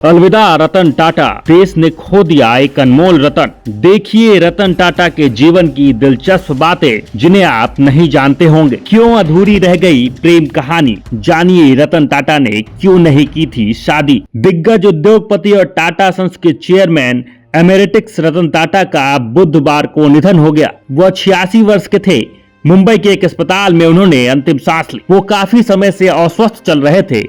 अलविदा रतन टाटा, देश ने खो दिया एक अनमोल रतन। देखिए रतन टाटा के जीवन की दिलचस्प बातें जिन्हें आप नहीं जानते होंगे। क्यों अधूरी रह गई प्रेम कहानी, जानिए रतन टाटा ने क्यों नहीं की थी शादी। दिग्गज उद्योगपति और टाटा सन्स के चेयरमैन एमेरिटिक्स रतन टाटा का बुधवार को निधन हो गया। वह 86 वर्ष के थे। मुंबई के एक अस्पताल में उन्होंने अंतिम सांस ली। वो काफी समय से अस्वस्थ चल रहे थे।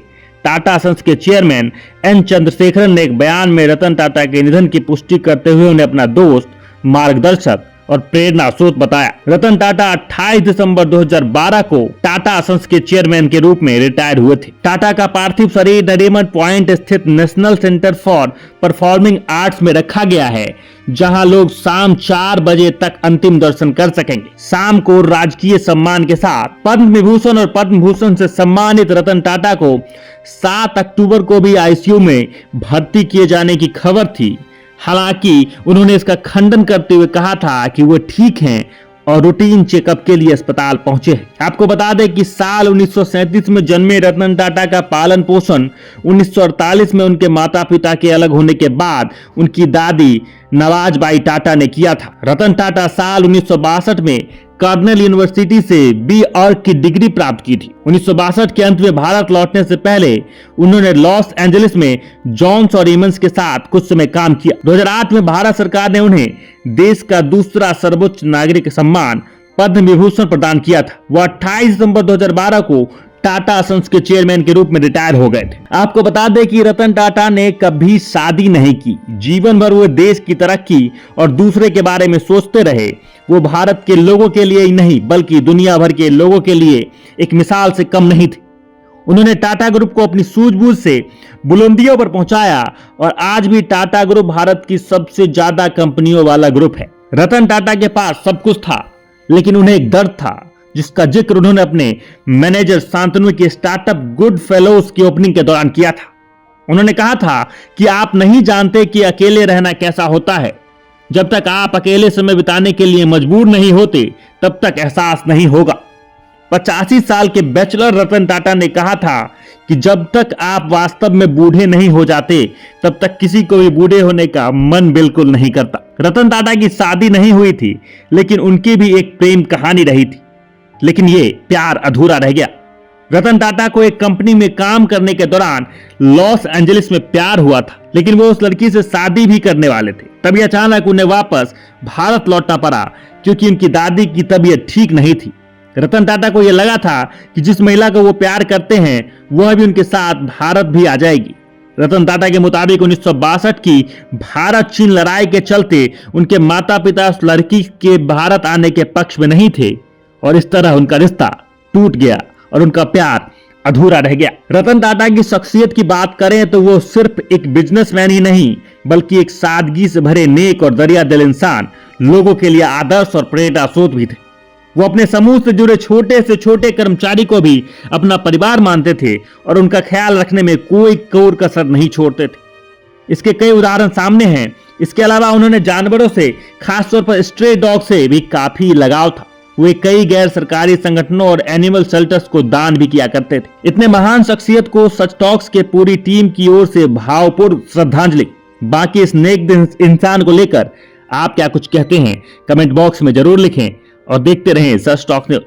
टाटा सन्स के चेयरमैन एन चंद्रशेखरन ने एक बयान में रतन टाटा के निधन की पुष्टि करते हुए उन्हें अपना दोस्त, मार्गदर्शक और प्रेरणा स्रोत बताया। रतन टाटा 28 दिसंबर 2012 को टाटा सन्स के चेयरमैन के रूप में रिटायर हुए थे। टाटा का पार्थिव शरीर नरीमन पॉइंट स्थित national centre for performing arts में रखा गया है, जहां लोग शाम 4 बजे तक अंतिम दर्शन कर सकेंगे। शाम को राजकीय सम्मान के साथ पद्म विभूषण और पद्म भूषण से सम्मानित रतन टाटा को 7 अक्टूबर को भी आईसीयू में भर्ती किए जाने की खबर थी। हालांकि उन्होंने इसका खंडन करते हुए कहा था कि वो ठीक हैं और रूटीन चेकअप के लिए अस्पताल पहुंचे हैं। आपको बता दें कि साल 1937 में जन्मे रतन टाटा का पालन पोषण 1948 में उनके माता पिता के अलग होने के बाद उनकी दादी नवाजबाई टाटा ने किया था। रतन टाटा साल 1962 में कार्नेल यूनिवर्सिटी से बी.आर्क की डिग्री प्राप्त की थी। 1962 के अंत में भारत लौटने से पहले उन्होंने लॉस एंजलिस में जॉन्स और इमंस के साथ कुछ समय काम किया। 2008 में भारत सरकार ने उन्हें देश का दूसरा सर्वोच्च नागरिक सम्मान पद्म विभूषण प्रदान किया था। वह 28 दिसंबर 2012 को टाटा सन्स के चेयरमैन के रूप में रिटायर हो गए थे। आपको बता दें कि रतन टाटा ने कभी शादी नहीं की। जीवन भर वो देश की तरक्की और दूसरे के बारे में सोचते रहे। वो भारत के लोगों के लिए ही नहीं बल्कि दुनिया भर के लोगों के लिए एक मिसाल से कम नहीं थे। उन्होंने टाटा ग्रुप को अपनी सूझबूझ से बुलंदियों पर पहुंचाया और आज भी टाटा ग्रुप भारत की सबसे ज्यादा कंपनियों वाला ग्रुप है। रतन टाटा के पास सब कुछ था, लेकिन उन्हें एक दर्द था जिसका जिक्र उन्होंने अपने मैनेजर शांतनु के स्टार्टअप गुड फेलोज की ओपनिंग के दौरान किया था। उन्होंने कहा था कि आप नहीं जानते कि अकेले रहना कैसा होता है। जब तक आप अकेले समय बिताने के लिए मजबूर नहीं होते तब तक एहसास नहीं होगा। 85 साल के बैचलर रतन टाटा ने कहा था कि जब तक आप वास्तव में बूढ़े नहीं हो जाते तब तक किसी को भी बूढ़े होने का मन बिल्कुल नहीं करता। रतन टाटा की शादी नहीं हुई थी, लेकिन उनकी भी एक प्रेम कहानी रही थी, लेकिन ये प्यार अधूरा रह गया। रतन टाटा को एक कंपनी में काम करने के दौरान लॉस एंजलिस में प्यार हुआ था, लेकिन वो उस लड़की से शादी भी करने वाले थे। तभी अचानक उन्हें वापस भारत लौटना पड़ा क्योंकि उनकी दादी की तबीयत ठीक नहीं थी। रतन टाटा को यह लगा था कि जिस महिला को वो प्यार करते हैं वह भी उनके साथ भारत भी आ जाएगी। रतन टाटा के मुताबिक 1962 की भारत चीन लड़ाई के चलते उनके माता पिता उस लड़की के भारत आने के पक्ष में नहीं थे और इस तरह उनका रिश्ता टूट गया और उनका प्यार अधूरा रह गया। रतन टाटा की शख्सियत की बात करें तो वो सिर्फ एक बिजनेसमैन ही नहीं बल्कि एक सादगी से भरे नेक और दरिया दिल इंसान, लोगों के लिए आदर्श और प्रेरणा स्रोत भी थे। वो अपने समूह से जुड़े छोटे से छोटे कर्मचारी को भी अपना परिवार मानते थे और उनका ख्याल रखने में कोई कोर कसर नहीं छोड़ते थे। इसके कई उदाहरण सामने हैं। इसके अलावा उन्होंने जानवरों से, खासतौर पर स्ट्रे डॉग से भी काफी लगाव था। वे कई गैर सरकारी संगठनों और एनिमल शेल्टर्स को दान भी किया करते थे। इतने महान शख्सियत को सच टॉक्स के पूरी टीम की ओर से भावपूर्ण श्रद्धांजलि। बाकी इस नेक इंसान को लेकर आप क्या कुछ कहते हैं कमेंट बॉक्स में जरूर लिखें और देखते रहें सच टॉक्स न्यूज।